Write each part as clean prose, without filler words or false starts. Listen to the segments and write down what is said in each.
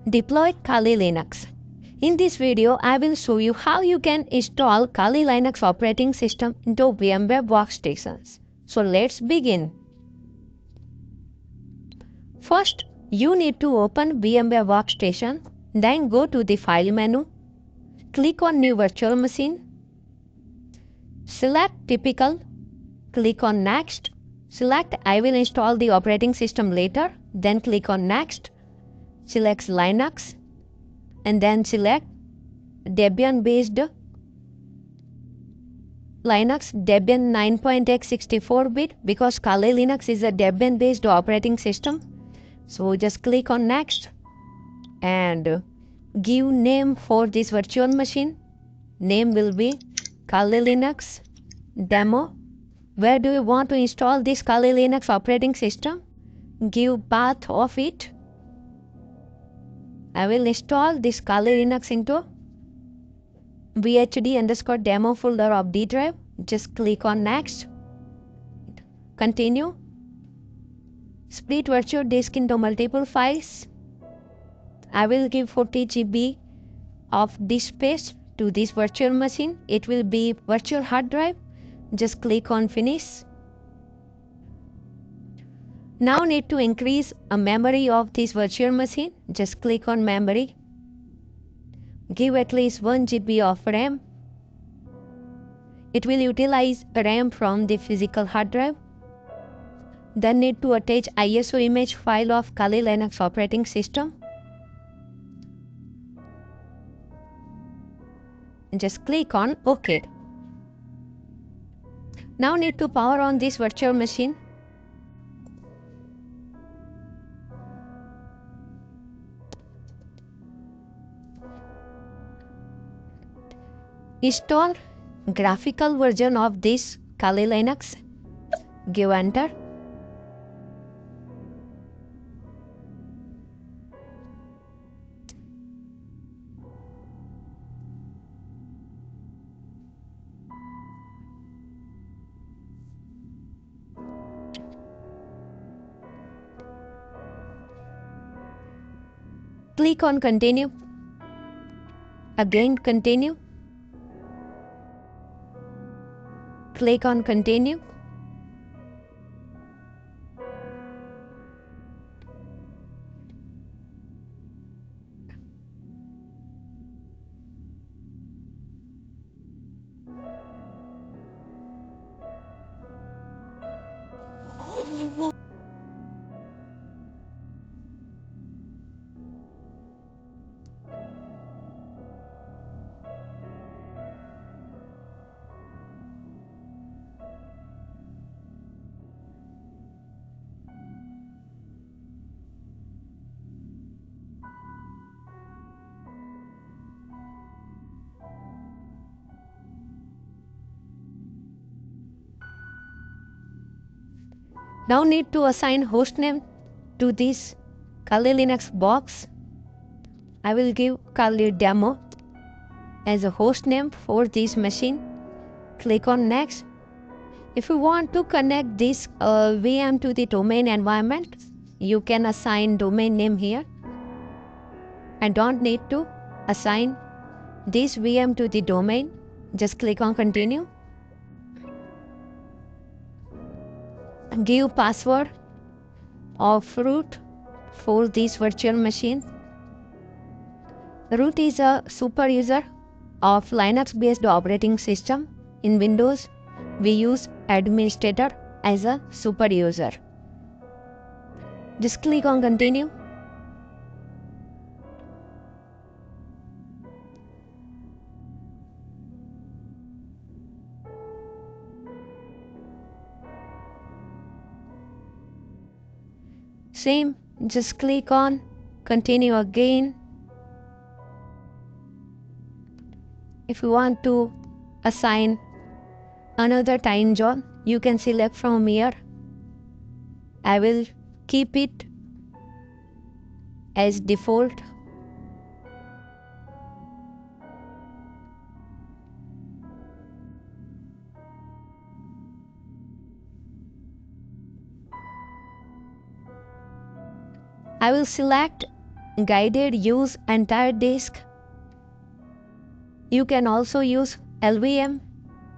Deploy kalilinux. In this video, I will show you how you can install kalilinux operating system into VMware workstations. So let's begin. First, you need to open VMware workstation, then go to the File menu, click on New Virtual Machine, select Typical, click on Next, select I will install the operating system later, then click on Next, select Linux, and then select Debian based Linux Debian 9.x 64-bit because Kali Linux is a Debian based operating system. So just click on Next and give name for this virtual machine. Name will be Kali Linux demo. Where do you want to install this Kali Linux operating system? Give path of it. I will install this Kali Linux into vhd_demo folder of D drive. Just click on Next. Continue. Split virtual disk into multiple files. I will give 40 GB of disk space to this virtual machine. It will be virtual hard drive. Just click on Finish. Now need to increase a memory of this virtual machine. Just click on Memory. Give at least 1 GB of RAM. It will utilize RAM from the physical hard drive. Then need to attach ISO image file of Kali Linux operating system. Just click on OK. Now need to power on this virtual machine. Install graphical version of this Kali Linux. Give enter. Click on Continue. Again Continue. Click on Continue. Now need to assign hostname to this Kali Linux box. I will give Kali demo as a hostname for this machine. Click on Next. If you want to connect this VM to the domain environment, you can assign domain name here. I don't need to assign this VM to the domain. Just click on Continue. Give password of root for this virtual machine. Root is a super user of Linux based operating system. In Windows, we use administrator as a super user. Just click on Continue. Same, just click on Continue again. If you want to assign another time zone, you can select from here. I will keep it as default. I will select guided use entire disk. You can also use LVM.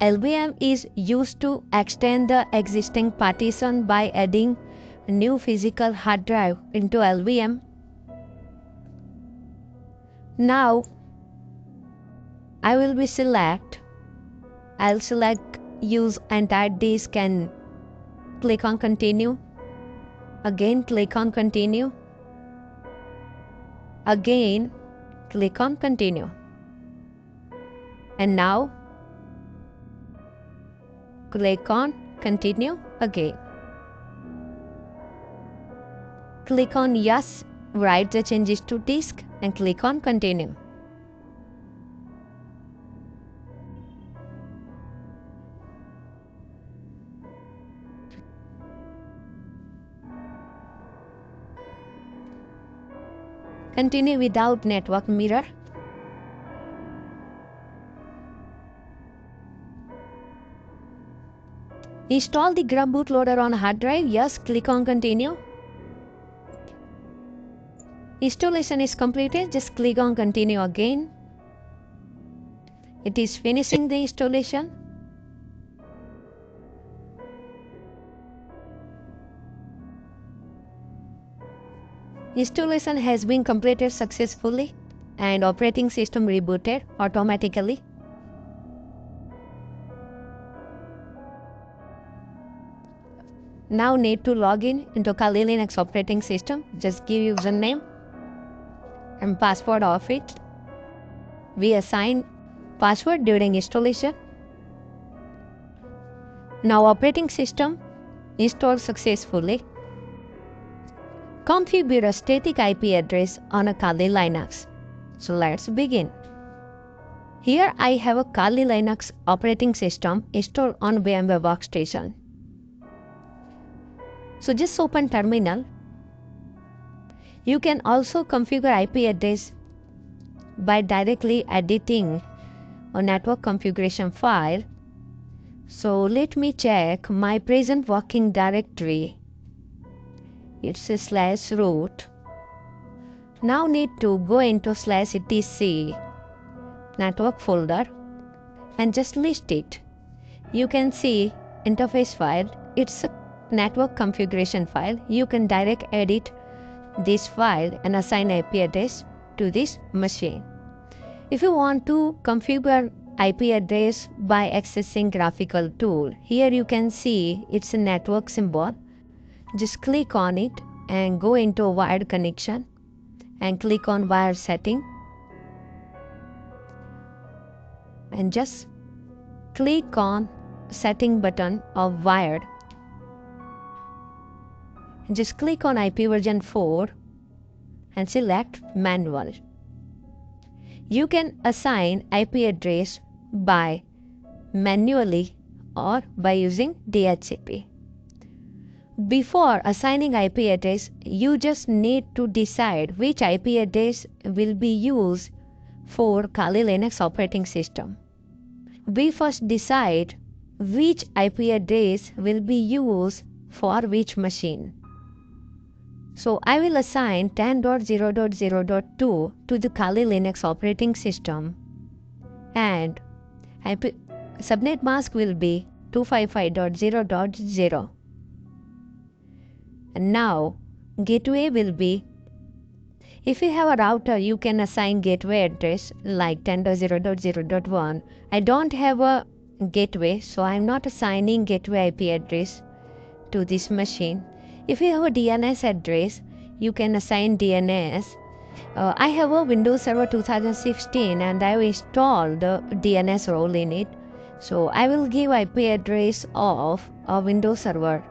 LVM is used to extend the existing partition by adding new physical hard drive into LVM. Now I'll select use entire disk and click on continue. Again click on continue. Again click on continue. And now click on continue again. Click on yes, write the changes to disk and click on continue. Continue without network mirror. Install the grub bootloader on hard drive. Yes, click on continue. Installation is completed. Just click on continue again. It is finishing the installation. Installation has been completed successfully and operating system rebooted automatically. Now need to log in into kalilinux operating system. Just give username and password of it. We assign password during installation. Now operating system installed successfully. Configure a static IP address on a Kali Linux. So let's begin. Here I have a Kali Linux operating system installed on VMware Workstation. So just open terminal. You can also configure IP address by directly editing a network configuration file. So let me check my present working directory. It's a /root. Now need to go into /etc network folder and just list it. You can see interface file. It's a network configuration file. You can direct edit this file and assign IP address to this machine. If you want to configure IP address by accessing graphical tool, here you can see it's a network symbol. Just click on it and go into wired connection and click on wire setting and just click on setting button of wired. Just click on IP version 4 and select manual. You can assign IP address by manually or by using DHCP. Before assigning IP address, you just need to decide which IP address will be used for Kali Linux operating system. We first decide which IP address will be used for which machine. So I will assign 10.0.0.2 to the Kali Linux operating system and IP subnet mask will be 255.0.0. And now gateway will be, if you have a router, you can assign gateway address like 10.0.0.1. I don't have a gateway, so I'm not assigning gateway IP address to this machine. If you have a DNS address, you can assign DNS. I have a Windows Server 2016 and I will install the DNS role in it. So I will give IP address of a Windows Server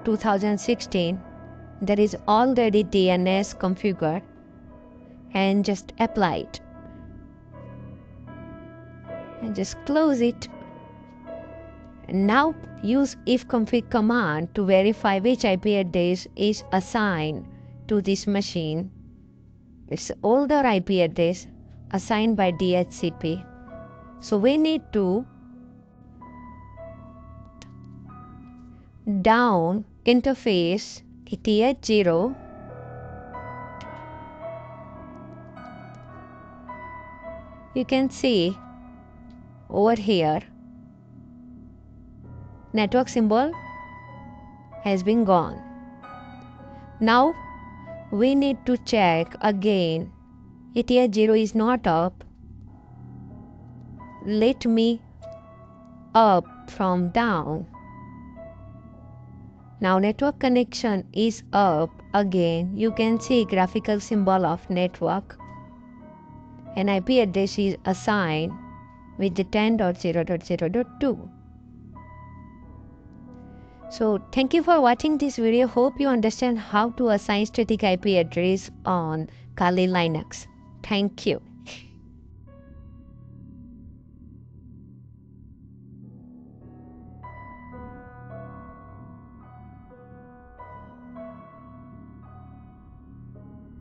2016 that is already DNS configured and just apply it and just close it. And now use ifconfig command to verify which IP address is assigned to this machine. It's older IP address assigned by DHCP. So we need to down interface eth0 you can see over here network symbol has been gone. Now we need to check again. ETH0 is not up. Let me up from down. Now network connection is up again. You can see graphical symbol of network. An IP address is assigned with the 10.0.0.2. So thank you for watching this video. Hope you understand how to assign static IP address on Kali Linux. Thank you.